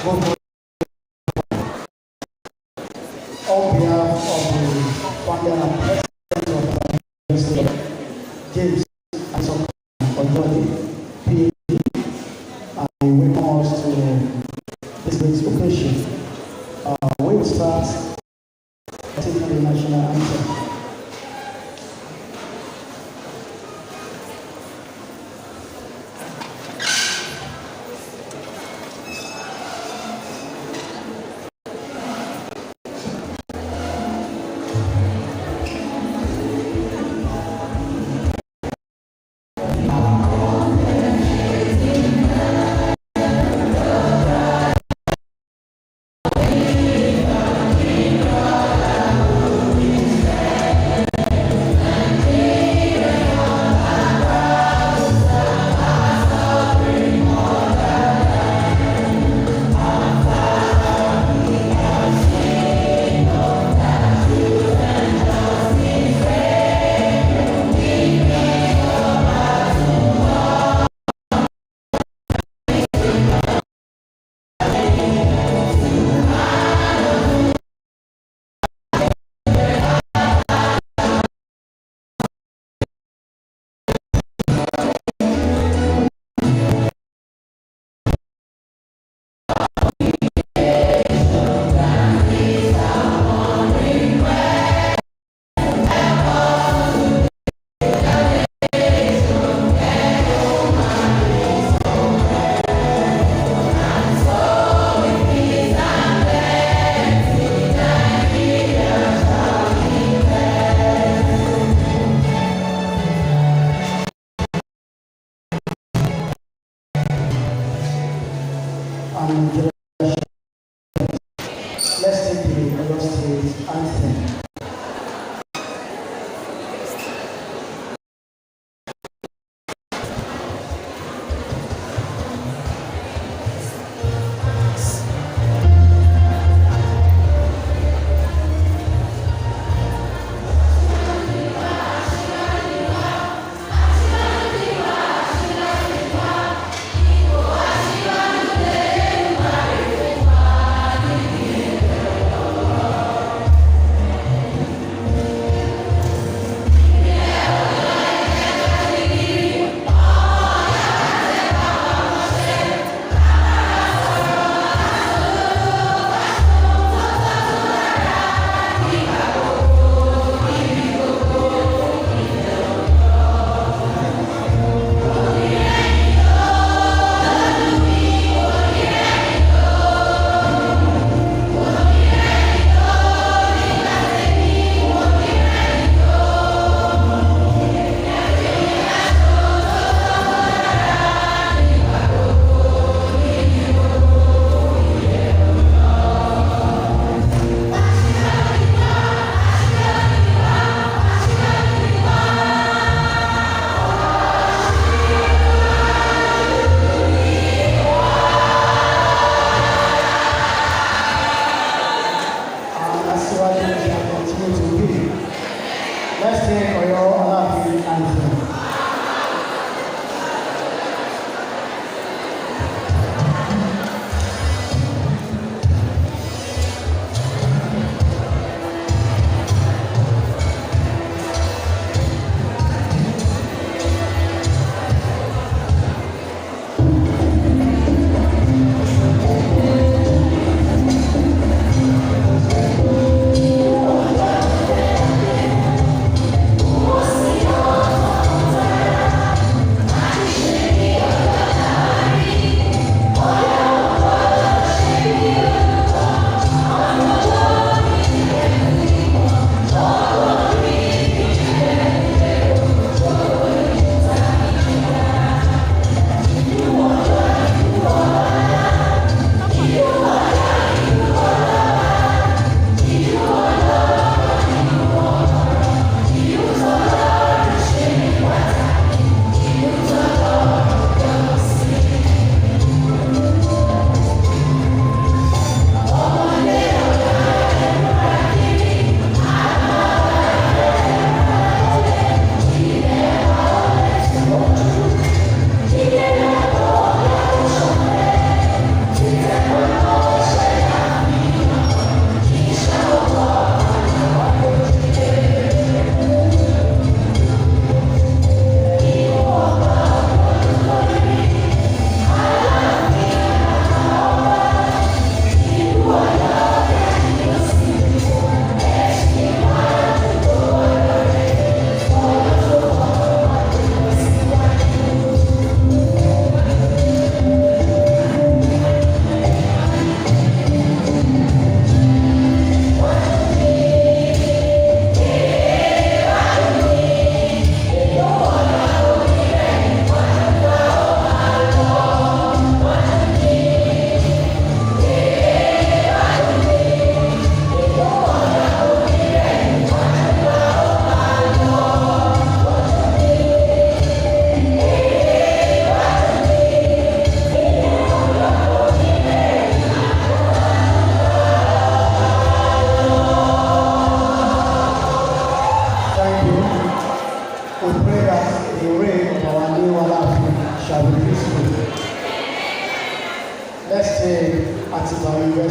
On behalf of the founder and president of the university, James Asom Ojoli, PhD, and welcome us to this great occasion. We will start singing the national anthem.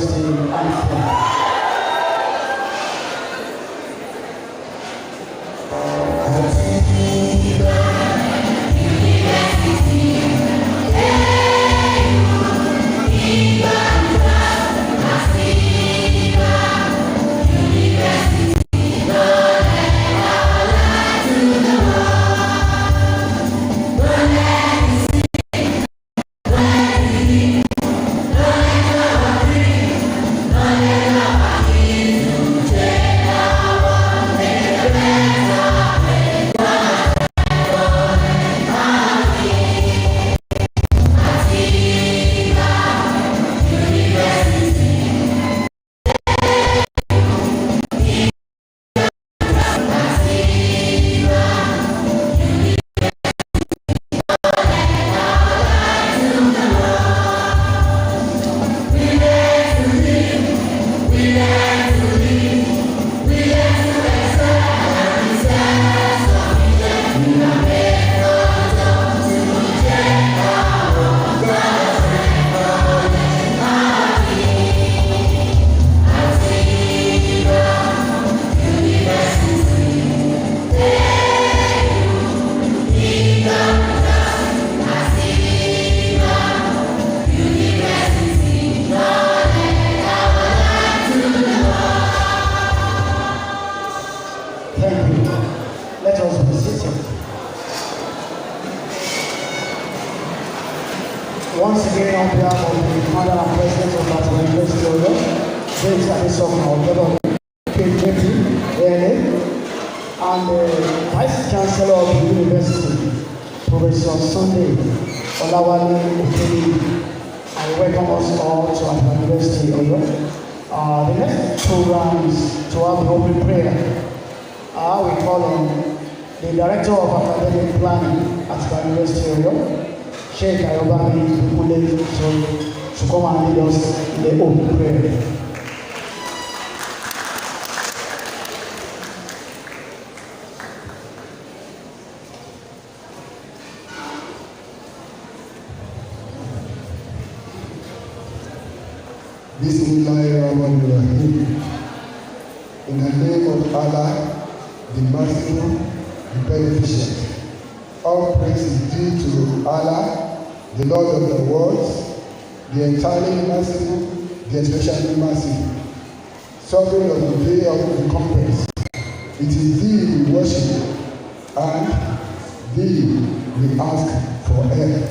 University anthem. Let us be seated. Once again, on behalf of the Founder and President of Atiba University Oyo, James Oyo, and the Vice Chancellor of the University, Professor Sunday Olawale Okeli, I welcome us all to Atiba University Oyo. The next program is to have the open prayer. We call on the Director of Academic Planning at Atiba University Oyo, Sheikh Ayobami Bukule, to come and lead us in the open prayer. Bismillahirrahmanirrahim. In the name of Allah, the merciful, the beneficent. All praise is due to Allah, the Lord of the worlds, the entirely merciful, the especially merciful, sovereign of the day of the conquest. It is thee we worship, and thee we ask for help.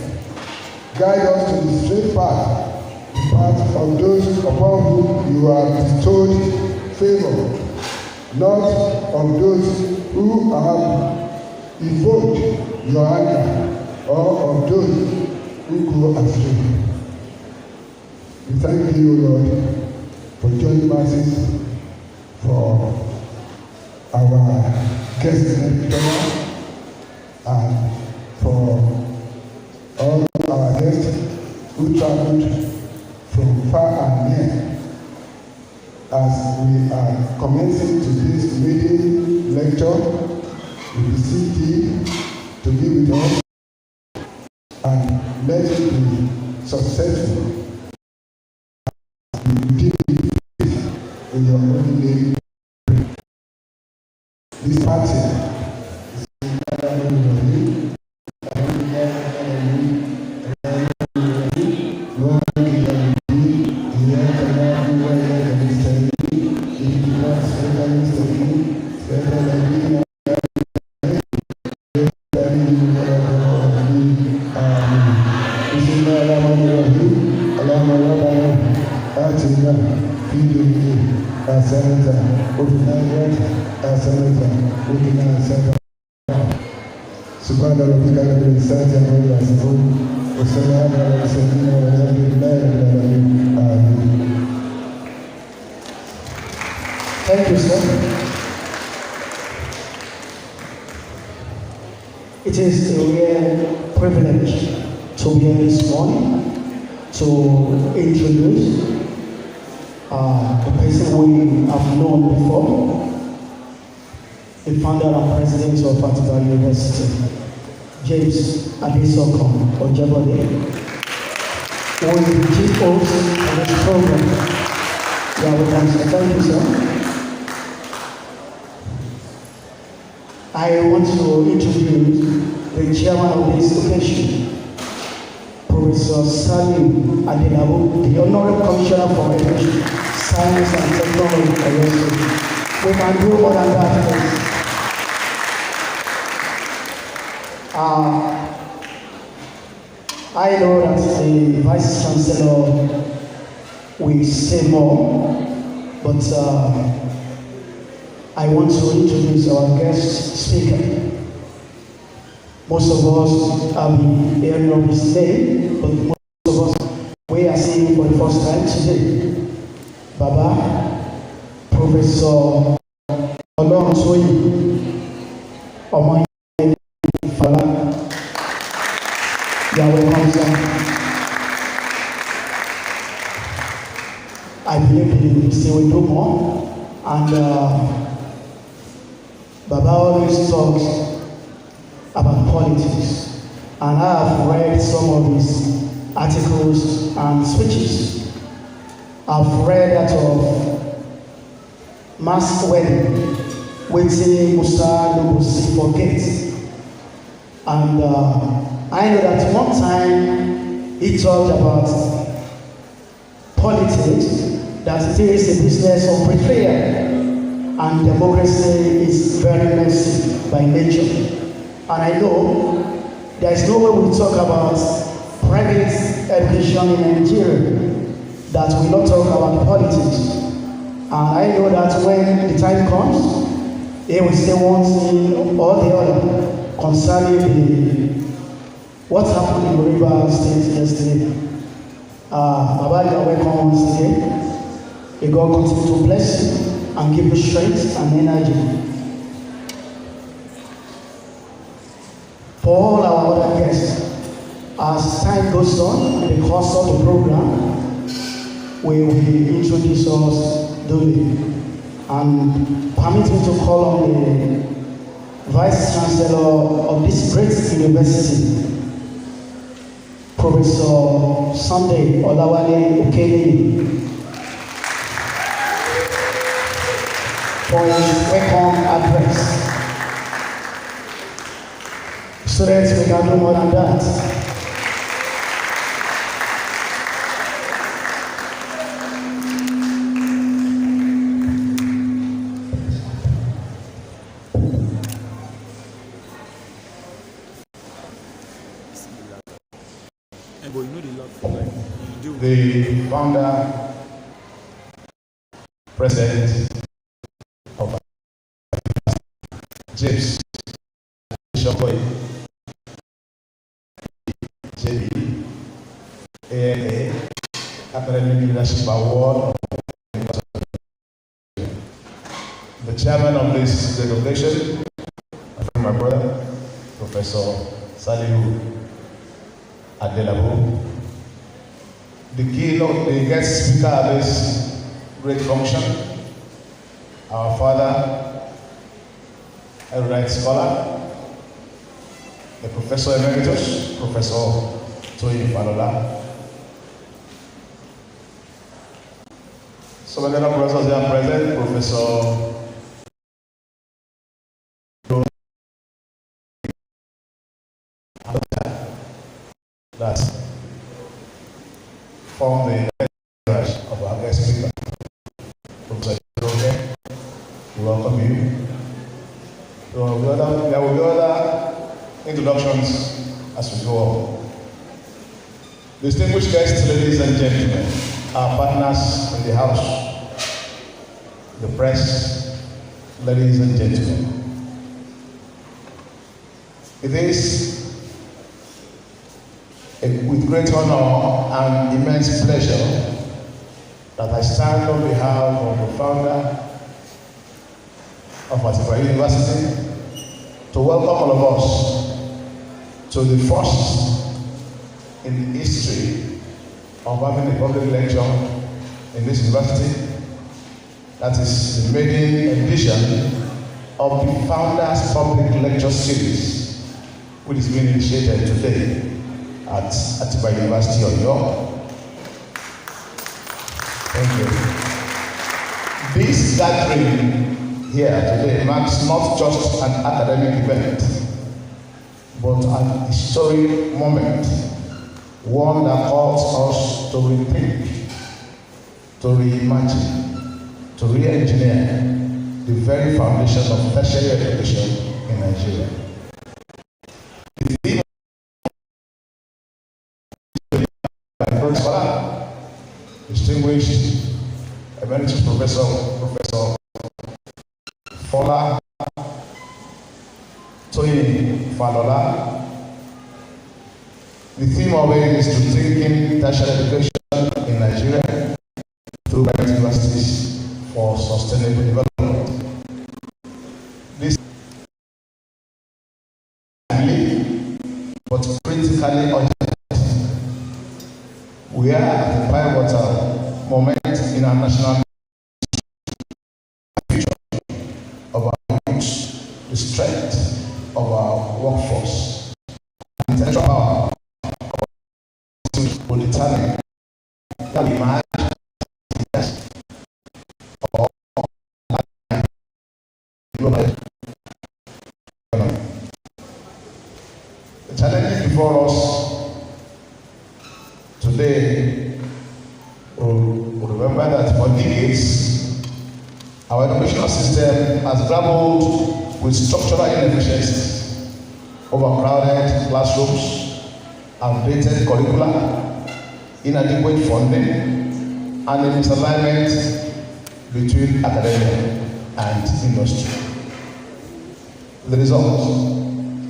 Guide us to the straight path, the path of those upon whom you have bestowed favor, not of those who have evoked your anger, or of those who go astray. We thank you, Lord, for joining masses, for our guest lecturer, and for all our guests who traveled from far and near. As we are commencing today's reading lecture, we beseech thee to be with us and let it be successful. We give you faith in your holy name. This party Thank you, sir. It is a real privilege to be here this morning to introduce the person we have known before, the founder and president of Atiba University, James Oyebode, who will be chief host of this program. welcome, sir. Thank you, sir. I want to introduce the chairman of this occasion, Professor Salim Adelabu, the Honorable Commissioner for Education, Science and Technology. We can do more than that. I know that the Vice Chancellor will say more, but I want to introduce our guest speaker. Most of us have been hearing of his name, but most of us, we are seeing him for the first time today. Baba, Professor Olonsoyi, Omo Fala, you are welcome, sir. I believe he still will do more, and Baba always talks about politics, and I have read some of his articles and speeches. I've read that of mass wedding, waiting Musa Lubusi forget, and I know that one time he talked about politics, that it is a business of betrayal, and democracy is very messy by nature. And I know there is no way we talk about private education in Nigeria that we not talk about politics. And I know that when the time comes, he will say one thing or the other concerning what happened in River State yesterday. Baba, you are welcome once again. May God continue to bless you and give you strength and energy. For all our other guests, as time goes on in the course of the program, we will introduce us duly. And permit me to call on the Vice Chancellor of this great university, Professor Sunday Olawale Okene, for his welcome address. Students, we can do more than that. The founder, president of James Shokoy, JB, ANA, Academic Leadership Award, the chairman of this delegation, my brother, Professor Salihu Adelabu, the keynote, the guest speaker of this great function, our father, a right scholar, the Professor Emeritus, Professor Toyin Falola. So many other professors are present, Professor that form the of our guest speaker. Professor Joke, we welcome you. There will be other introductions as we go on. Distinguished guests, ladies and gentlemen, our partners in the house, the press, ladies and gentlemen. It is with great honor and immense pleasure that I stand on behalf of the founder of Atiba University to welcome all of us to the first in the history of having a public lecture in this university. That is the maiden edition of the Founders Public Lecture Series, which is being initiated today at Atiba University Oyo. Thank you. This gathering here today marks not just an academic event, but an historic moment, one that calls us to rethink, to reimagine, to re-engineer the very foundation of tertiary education in Nigeria. The theme of the distinguished Emeritus Professor Fola Toyin Falola. The theme of it is to thinking tertiary education in Nigeria through private universities for sustainable development. This is but critically urgent. We are at a pivotal moment in our national future of our youth, the strength of our workforce, and the intellectual power will determine that we might or global economy. The challenges before us today will remember that for decades our educational system has grappled with structural inefficiencies, overcrowded classrooms, outdated curricula, inadequate funding, and a misalignment between academia and industry. The result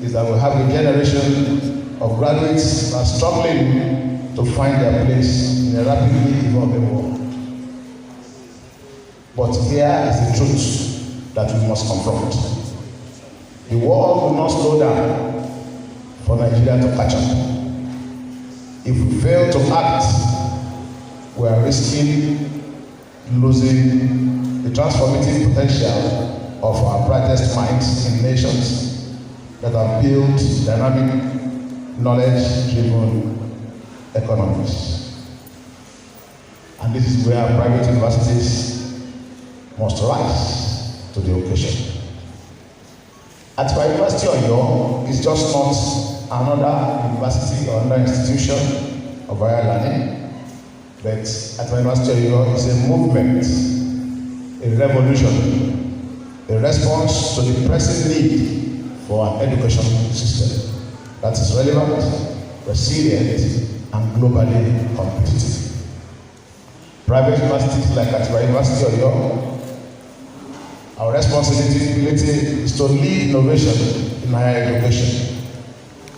is that we have a generation of graduates that are struggling to find their place in a rapidly evolving world. But here is the truth that we must confront. The world will not slow down for Nigeria to catch up. If we fail to act, we are risking losing the transformative potential of our brightest minds in nations that have built dynamic, knowledge-driven economies. And this is where private universities must rise to the occasion. Atiba University Oyo is just not another university or another institution of higher learning, but Atiba University Oyo is a movement, a revolution, a response to the pressing need for an education system that is relevant, resilient, and globally competitive. Private universities like Atiba University Oyo, our responsibility is to lead innovation in higher education.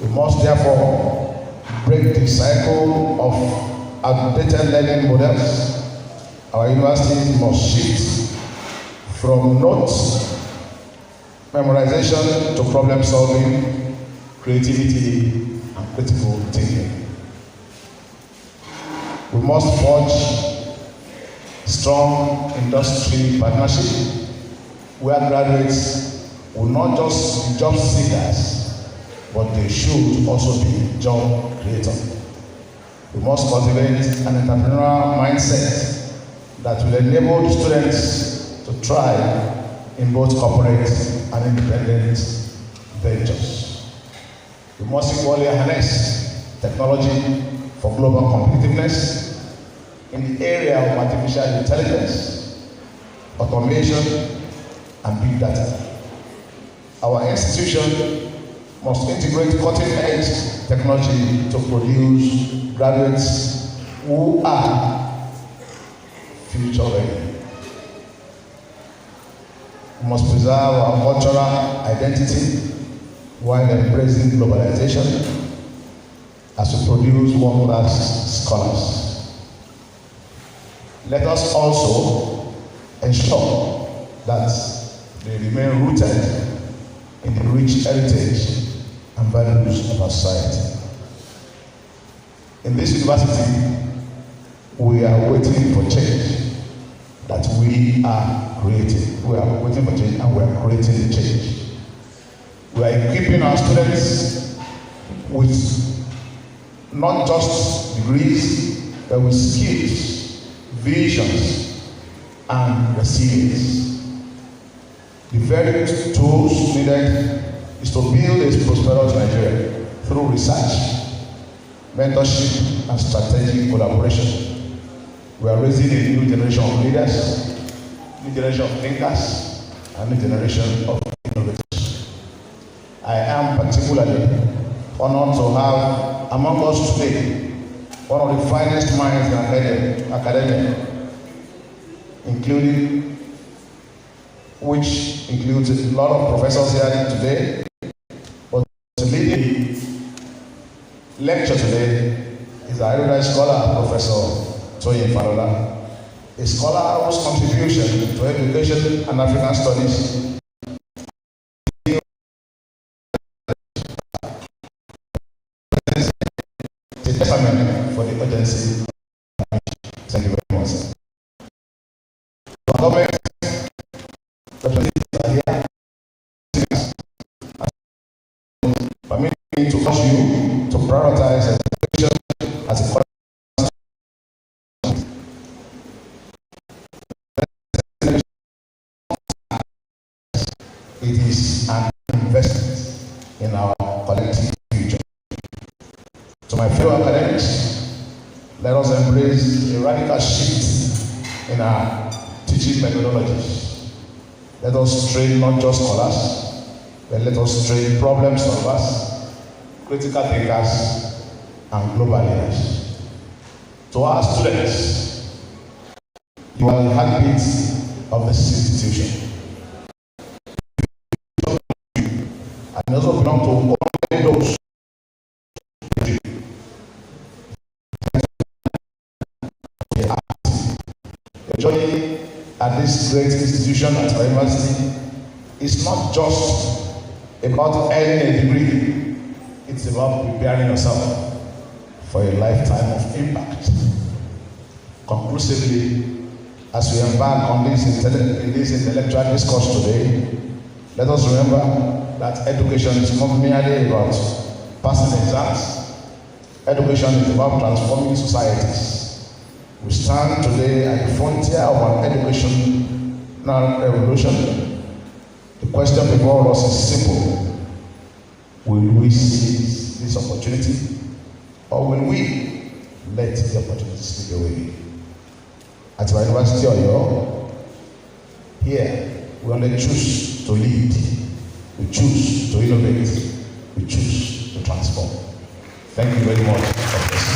We must therefore break the cycle of outdated learning models. Our universities must shift from notes memorization to problem solving, creativity, and critical thinking. We must forge strong industry partnership where graduates will not just be job seekers, but they should also be job creators. We must cultivate an entrepreneurial mindset that will enable the students to thrive in both corporate and independent ventures. We must equally harness technology for global competitiveness in the area of artificial intelligence, automation, and big data. Our institution must integrate cutting-edge technology to produce graduates who are future ready. We must preserve our cultural identity while embracing globalization as we produce world-class scholars. Let us also ensure that they remain rooted in the rich heritage and values of our society. In this university, we are waiting for change that we are creating. We are waiting for change and we are creating the change. We are equipping our students with not just degrees, but with skills, visions, and resilience. The very tools needed is to build a prosperous Nigeria through research, mentorship, and strategic collaboration. We are raising a new generation of leaders, new generation of thinkers, and new generation of innovators. I am particularly honored to have among us today one of the finest minds in academia, which includes a lot of professors here today. But to lead the lecture today is our erudite scholar, Professor Toyin Falola, a scholar whose contribution to education and African studies is a testament for the urgency. Thank you very much. Our government representatives are here. Permit me to urge you to prioritize education as a it is an investment in our collective future. To my fellow academics, let us embrace a radical shift in our teaching methodologies. Let us train not just scholars, but let us train problem solvers, critical thinkers, and global leaders. To our students, you are the heartbeat of this institution. And also belong to all those. Your journey at this great institution at our university is not just about earning a degree, it's about preparing yourself for a lifetime of impact. Conclusively, as we embark on this intellectual discourse today, let us remember that education is not merely about passing exams. Education is about transforming societies. We stand today at the frontier of an educational revolution. The question before us is simple. Will we seize this opportunity, or will we let the opportunity slip away? At Atiba University Oyo, here we only choose to lead. We choose to innovate. We choose to transform. Thank you very much for this.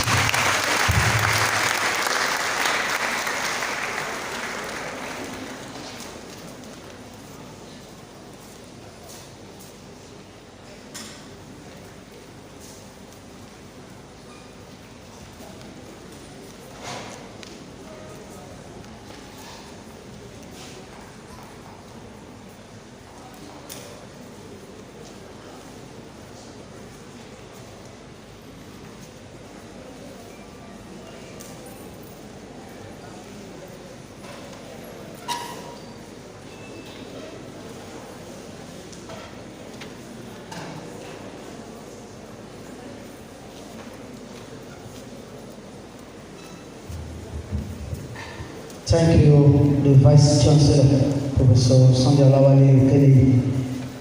Thank you, the Vice Chancellor, Professor Sunday Olawale Okele,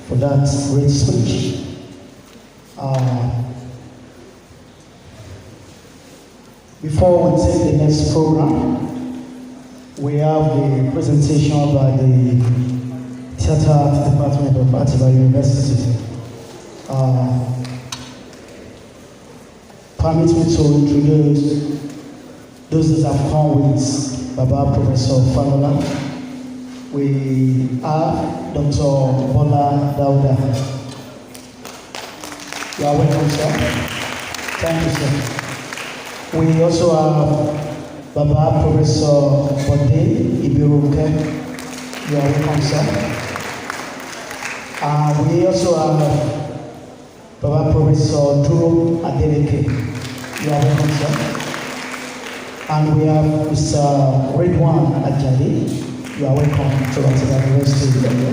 for that great speech. Before we take the next program, we have the presentation by the Theatre Art Department of Atiba University. Permit me to introduce those that have come with Baba Professor Falola. We have Dr. Bola Dauda. You are welcome, sir. Thank you, sir. We also have Baba Professor Bode Ibiruke. You are welcome, sir. We also have Baba Professor Duro Adeleke. You are welcome, sir. And we have Mr. Redwan Ajadi. You are welcome to Atiba University Oyo.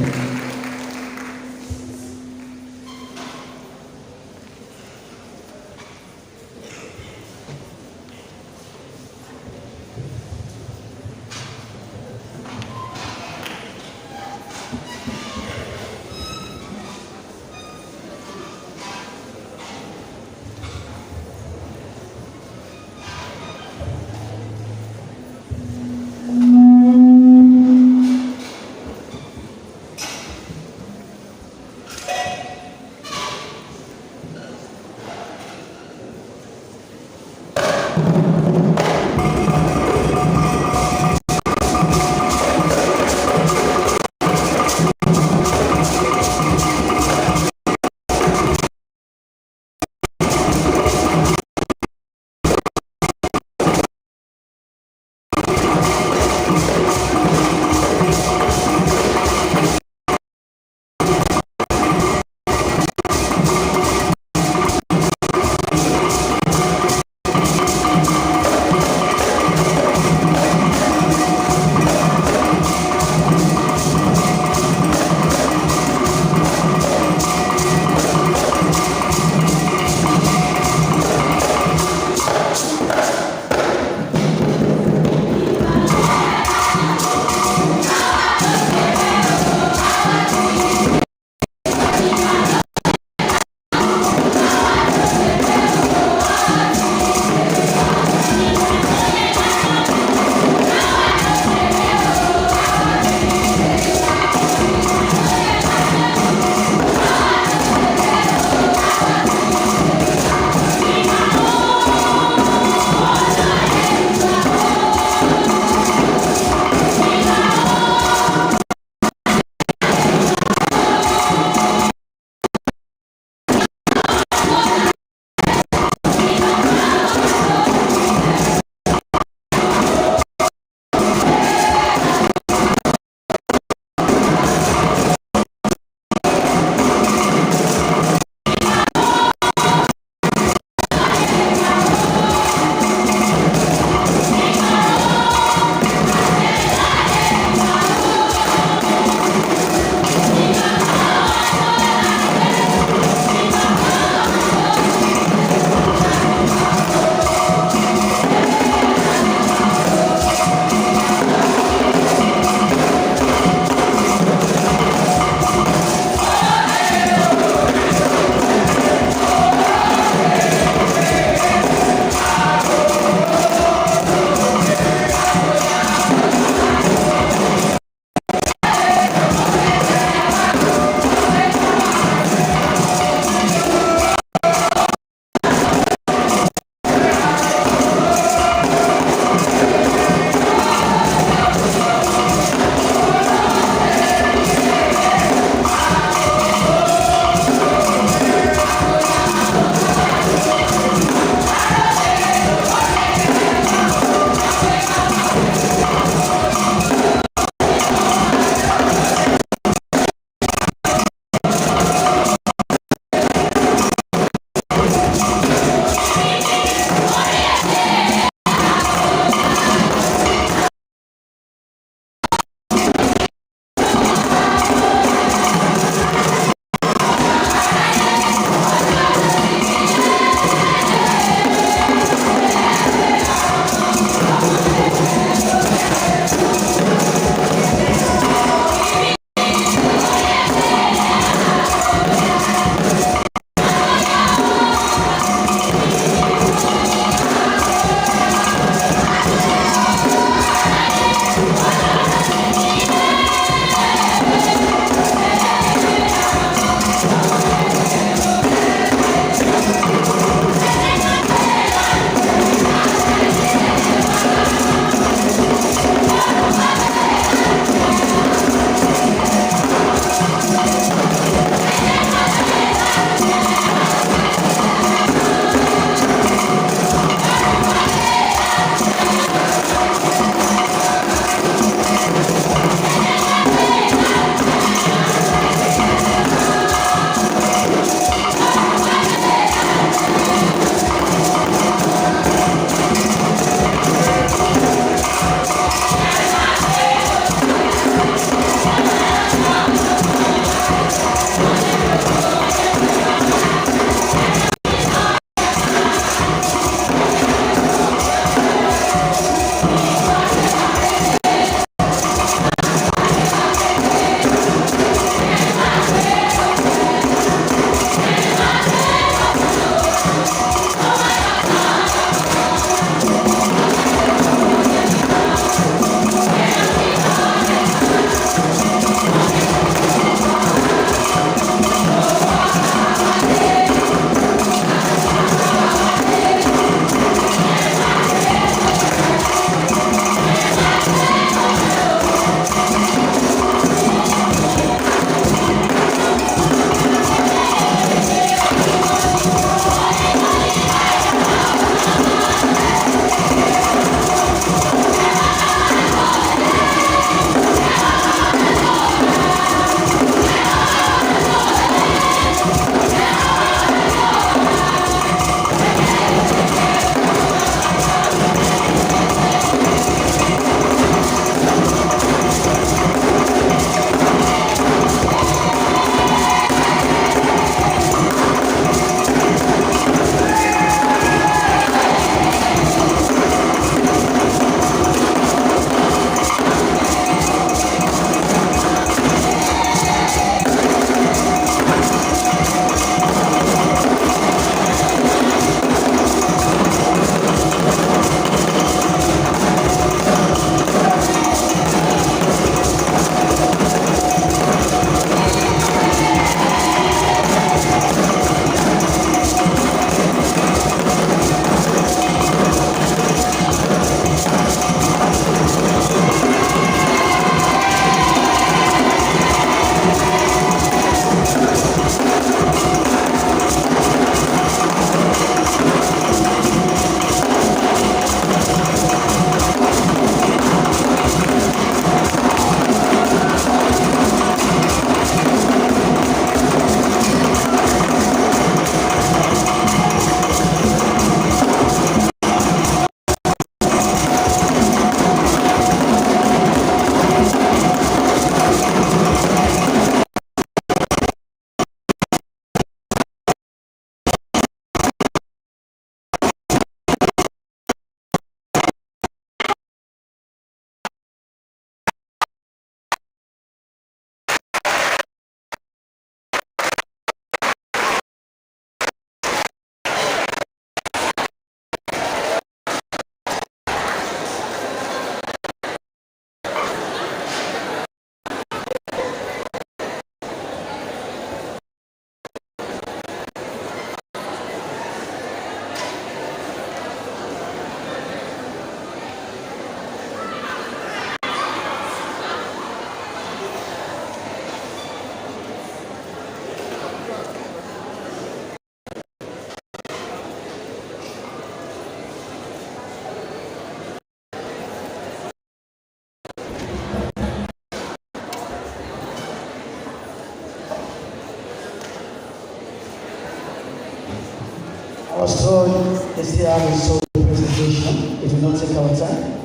Apostle is still having a solo presentation. It will not take our time.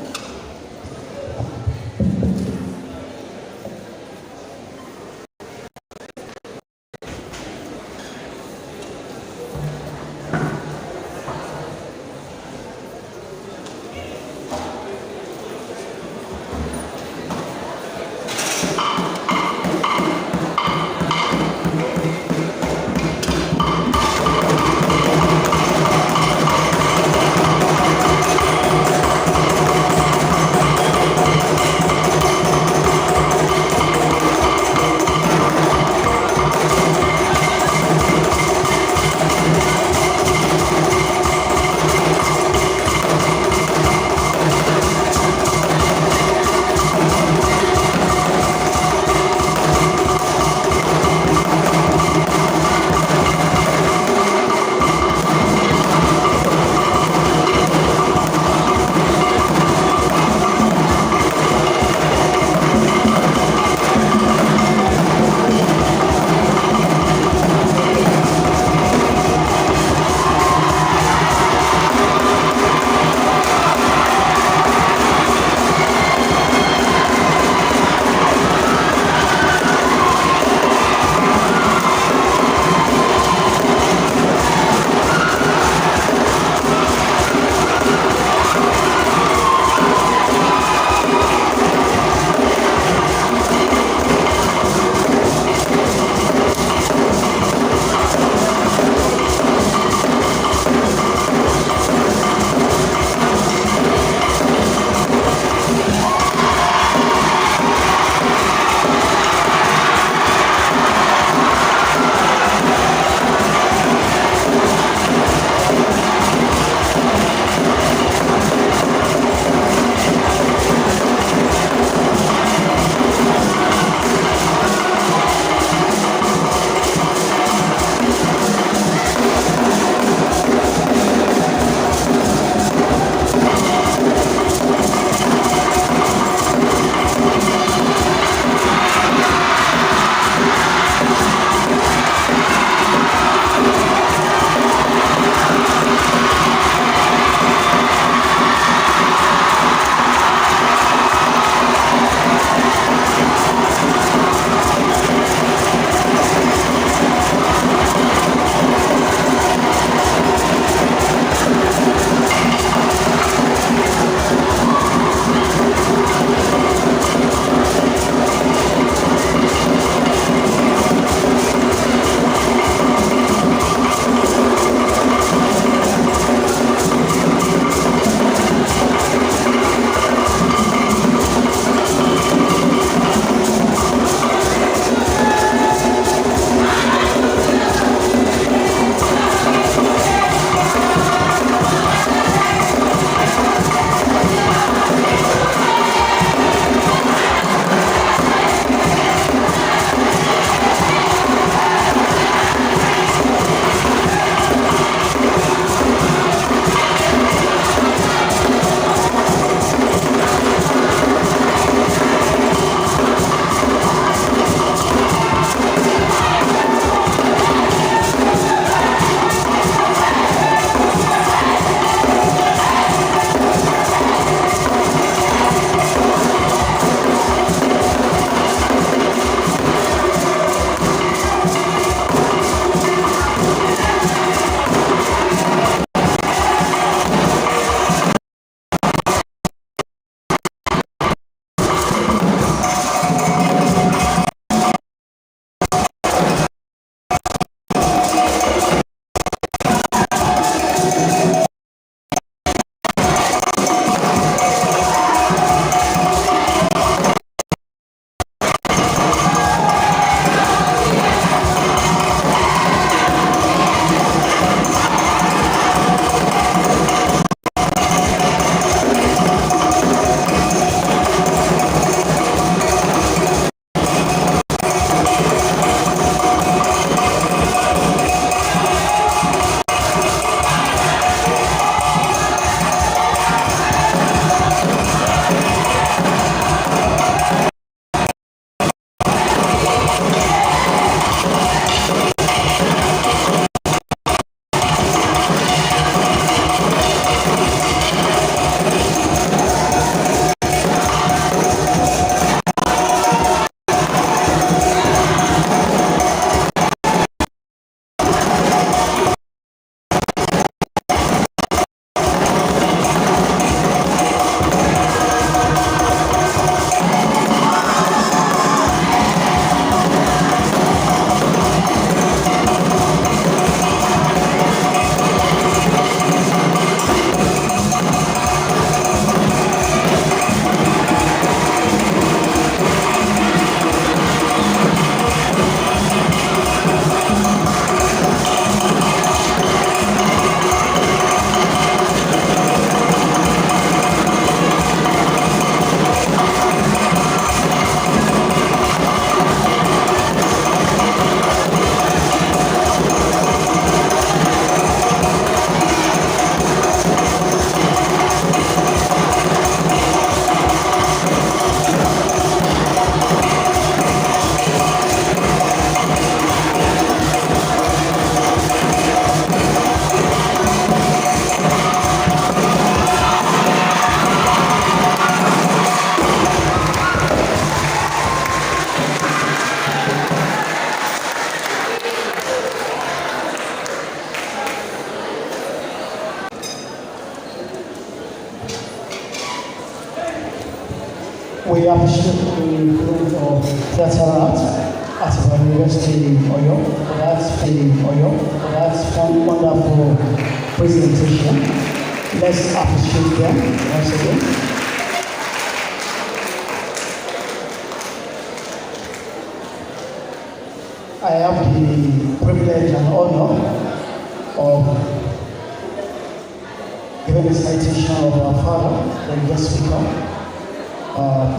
That's all right. Atiba University Oyo, for that wonderful presentation. Let's appreciate them once again. I have the privilege and honor of giving the citation of our father, the guest speaker,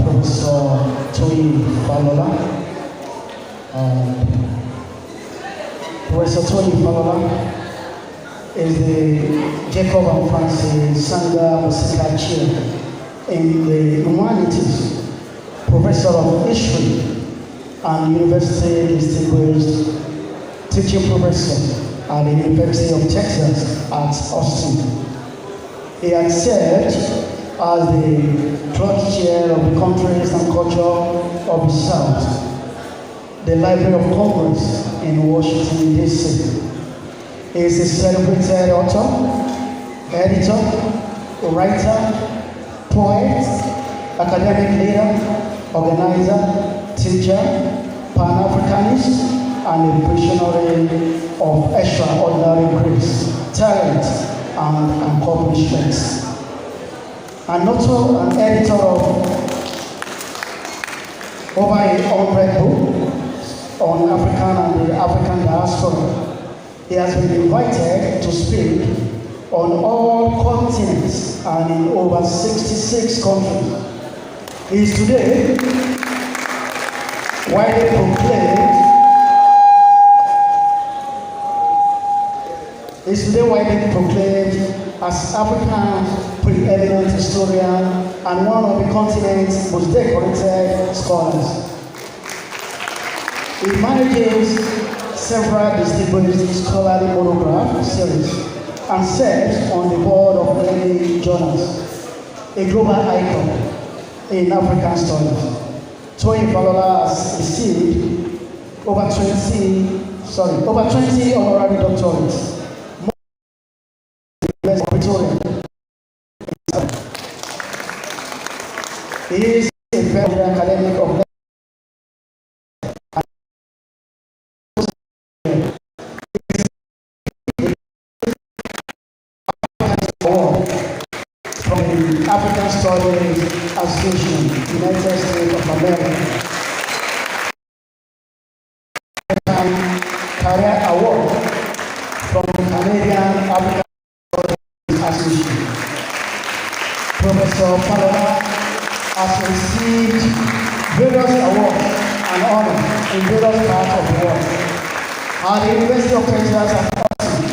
Professor Tony Falola. Professor Tony Falola is the Jacob and Francis Sanga Musical Chair in the Humanities, Professor of History and University Distinguished Teaching Professor at the University of Texas at Austin. He has served as the Clerk Chair of the Countries and Culture of the South, the Library of Congress in Washington, D.C. He is a celebrated author, editor, writer, poet, academic leader, organizer, teacher, Pan-Africanist, and a visionary of extraordinary grace, talent, and accomplishments. An author and editor of over 100 books on African and the African diaspora. He has been invited to speak on all continents and in over 66 countries. He is today widely proclaimed as Africa's preeminent historian and one of the continent's most decorated scholars. He manages several distinguished scholarly monograph series and serves on the board of many journals, a global icon in African studies. Tony Falola has received over 20 honorary doctorates. He is a very academic of from the African Studies Association, United States of America. Career Award from the Canadian African Studies Association. Professor Falola has received various awards and honors in various parts of the world. At the University of Texas at Austin,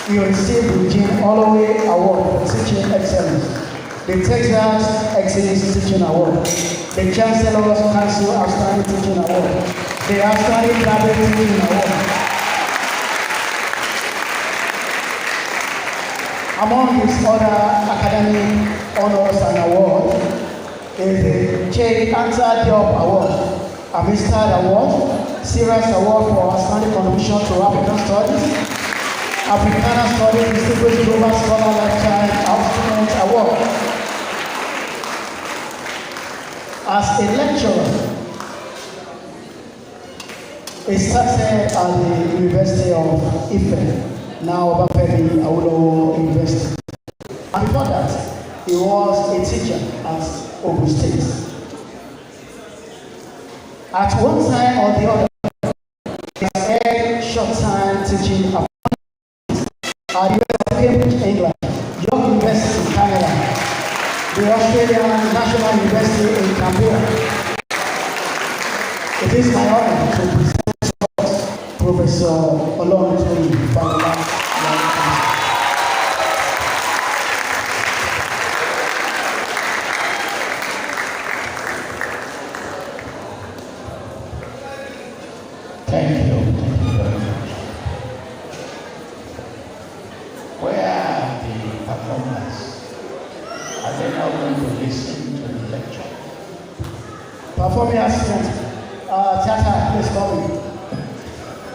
he received the Jean Holloway Award for Teaching Excellence, the Texas Excellence Teaching Award, the Chancellor's Council Outstanding Teaching Award, the Outstanding Graduate Teaching Award. Among his other academic honors and awards is the J. Answer Job Award, Amistad Award, Sirius Award for Outstanding Contribution to African Studies, Africana Studies Distinguished Global Scholar Lifetime Outstanding Award. As a lecturer, he started at the University of Ife, now Obafemi Awolowo University. And before that, he was a teacher at Ogun State. At one time or the other, he has had short-time teaching at the University of Cambridge, England, York University, Canada, the Australian National University in Canberra. It is my honor to present Professor Oloruntoyin Falola. Thank you. Thank you very much. Where are the performers? Are they now going to listen to the lecture? Performing assistant, theater, please call me.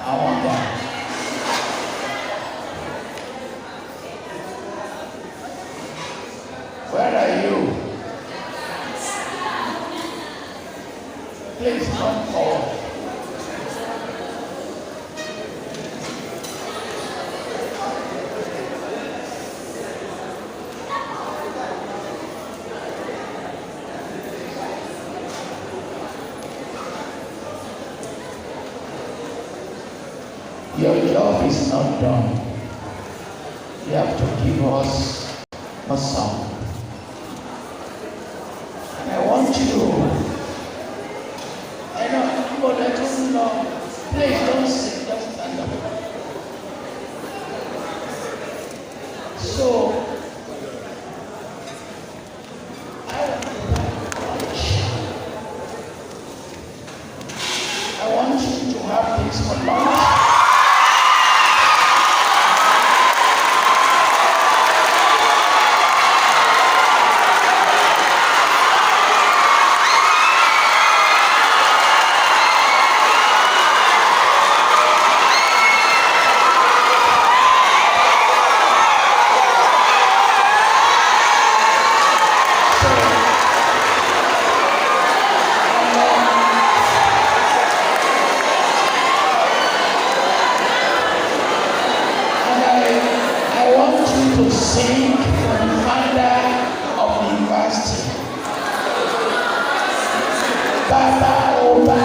I wonder. Where are you? Please come forward. Your job is not done. You have to give us a song. And I want you, I know, but I don't know. Please don't sit, just stand up. So, I want you to have things for lunch. To sing for the founder of the university. Baba Oba.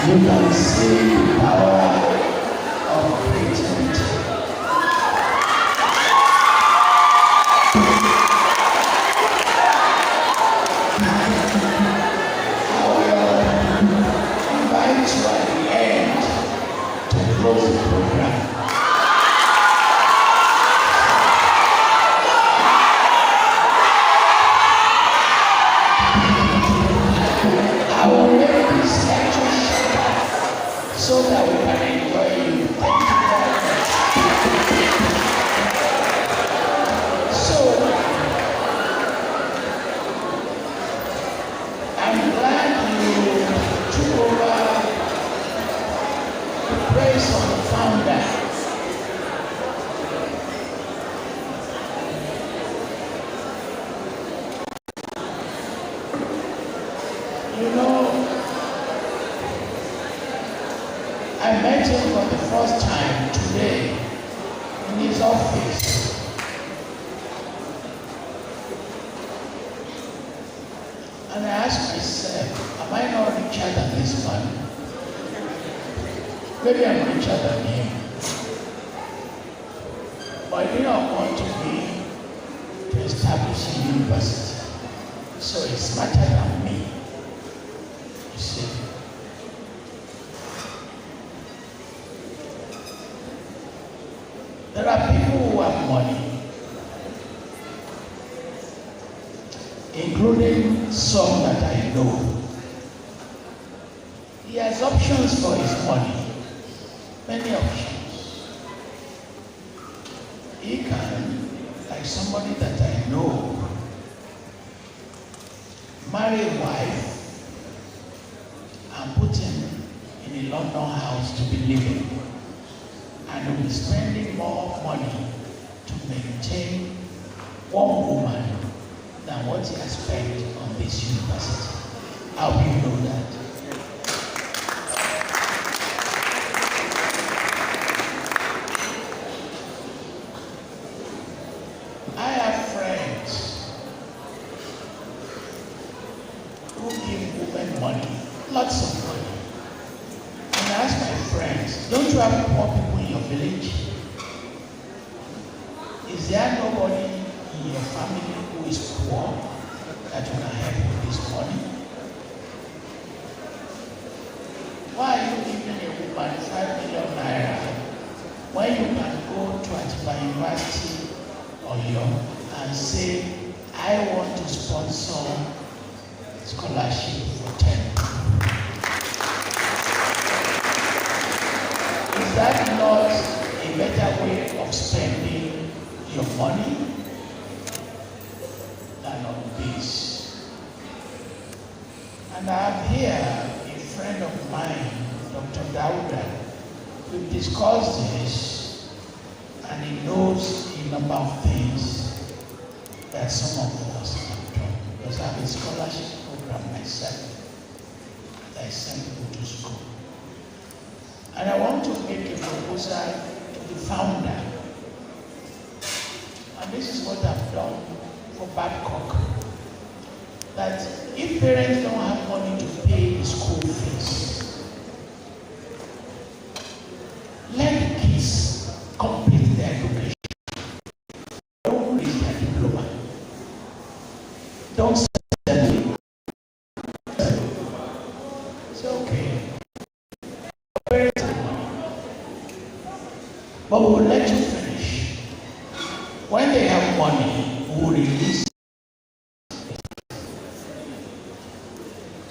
You can see the power of creativity. I will invite you at the end to close the program. I will make this lecture shorter so that we can enjoy you. Thank you very much. So, I'm glad you took over the praise of the founder. You know, I met him for the first time today in his office. And I asked myself, am I not richer than this man? Maybe I'm richer than him. But I did not want to be to establish a university. So he's smarter than me. You see. There are people who have money, including some that I know. He has options for his money, many options. He can, like somebody that I know, marry a wife and put him in a London house to be living, and will be spending more money to maintain one woman than what he has spent on this university. How do you know that? I have friends who give women money, lots of money. And I ask my friends, don't you have poor people in your village? Is there nobody in your family who is poor that you can help with this money? Why are you giving a woman 5 million naira when you can go to Atiba University Oyo and say, I want to sponsor scholarship for 10? Is that not a better way of spending your money than on this? And I have here a friend of mine, Dr. Dauda. We've discussed this, and he knows a number of things that some of us have done. Because I have a scholarship program myself that I send people to school. And I want to make a proposal to the founder. And this is what I've done for Babcock. That if parents don't have money to pay the school fees, let the kids complete their education. Don't reach their diploma. Don't send them. It's okay. Parents have money. But we will let you finish. When they have money, we will release.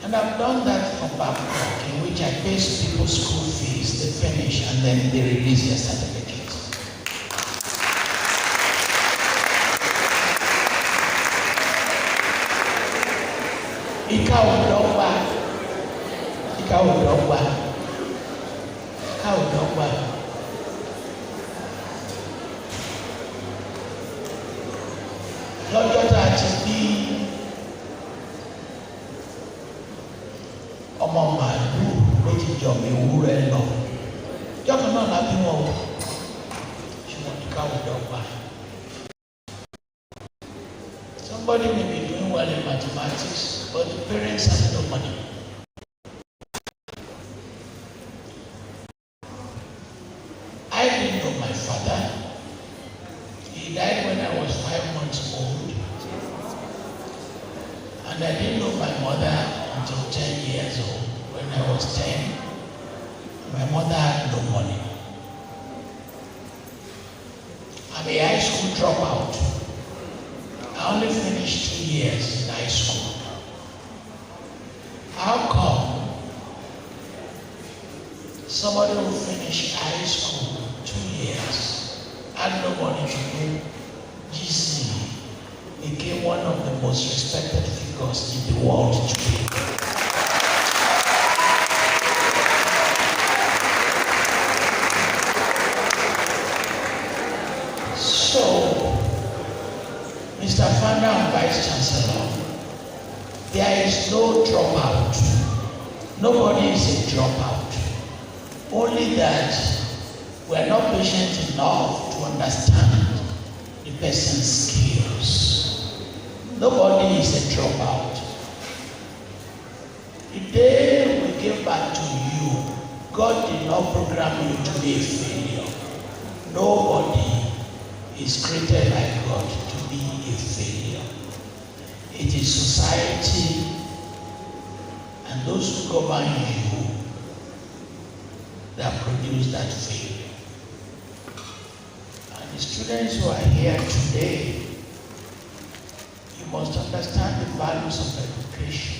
And I've done that for Babcock, in which I pay people school fees, they finish, and then they release their certificates. Ika udogba. Lọ́jọ́ tá a ti bí ọmọ màálù méjì jọ mi wúrẹ́ lọ. Jọ́kan náà la bí wọn o, ṣùgbọ́n ká ò dọ́gba. Somebody may be doing well in mathematics, but the parents have no money. And I didn't know my mother until 10 years old. When I was 10, my mother had no money. I'm a high school dropout. I only finished 2 years in high school. How come somebody who finished high school 2 years had no money to do GC became one of the most respected figures in the world today? So, Mr. Founder and Vice Chancellor, there is no dropout. Nobody is a dropout. Only that we are not patient enough to understand the person's skills. Nobody is a dropout. The day we give back to you, God did not program you to be a failure. Nobody is created by God to be a failure. It is society and those who govern you that produce that failure. And the students who are here today, you must understand the values of education.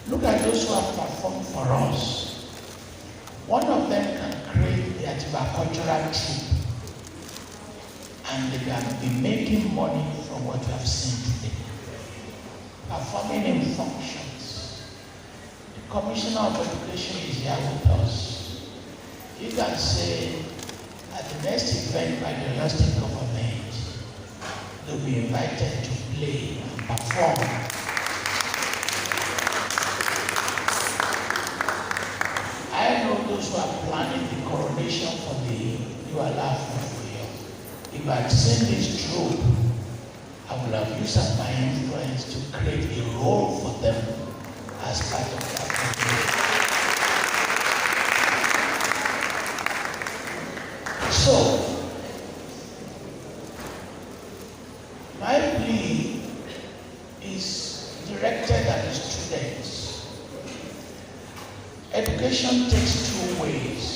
Look at those who have performed for us. One of them can create the Atiba cultural troupe, and they can be making money from what you have seen today. Performing in functions. The Commissioner of Education is here with us. You can say, at the next event by the Oyo State government, they'll be invited to play and perform. I know those who are planning the coronation for the new Alaafin of Oyo. If I had seen this troupe, I would have used my influence to create a role for them as part of that community. So, my plea is directed at the students. Education takes two ways.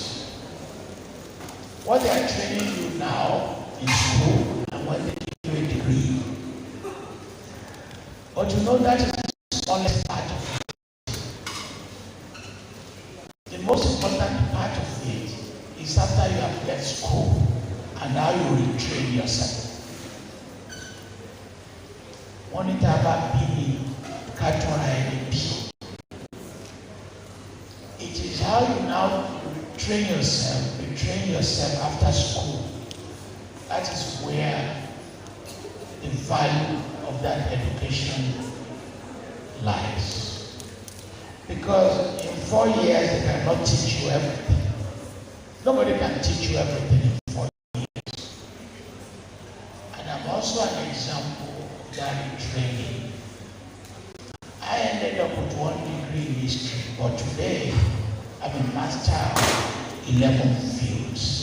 What they are training you now in school and what they give you a degree. But you know that is the smallest part of it. The most important part of it is after you have left school and now you retrain yourself. Monitor about BB, it is how you now train yourself, you train yourself after school. That is where the value of that education lies. Because in 4 years they cannot teach you everything. Nobody can teach you everything in 4 years. And I'm also an example of that training. I ended up with 1 degree in history, but today I'm a master of 11 fields.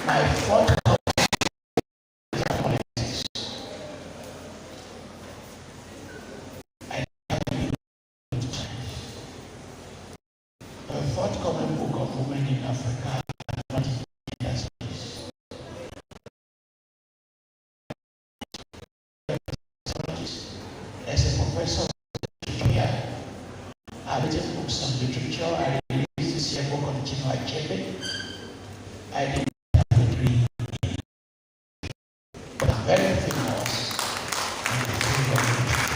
My fourth politics. I have been a forthcoming book of women in Africa and not in industries. As a professor here, I've written books on literature. I released this year book on Atiba. I did very famous in the field of literature.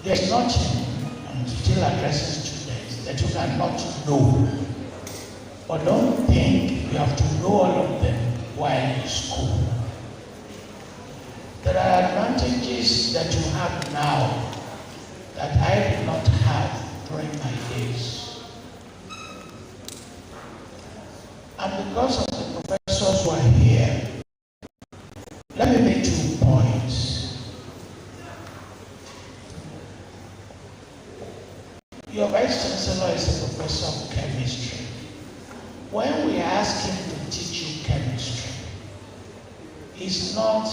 There's nothing, I'm still addressing students, that you cannot know. But don't think you have to know all of them while in school. There are advantages that you have now that I did not have during my days. And because of the professors who are here, let me make 2 points. Your Vice Chancellor is a professor of chemistry. When we ask him to teach you chemistry, it's not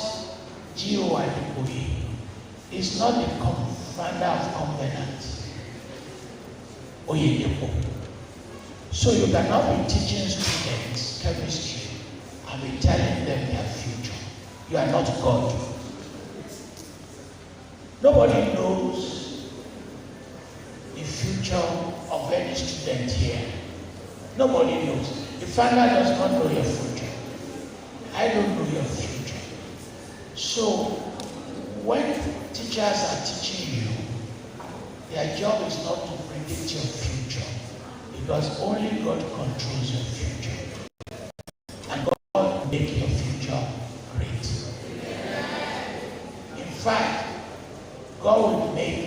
Gio Adiboye. It's not the commander of covenant, Oyedepo. So you cannot be teaching students chemistry and be telling them their future. You are not God. Nobody knows the future of any student here. Nobody knows. The father does not know your future. I don't know your future. So when teachers are teaching you, their job is not to predict your future, because only God controls your future. And God will make your future great. In fact, God will make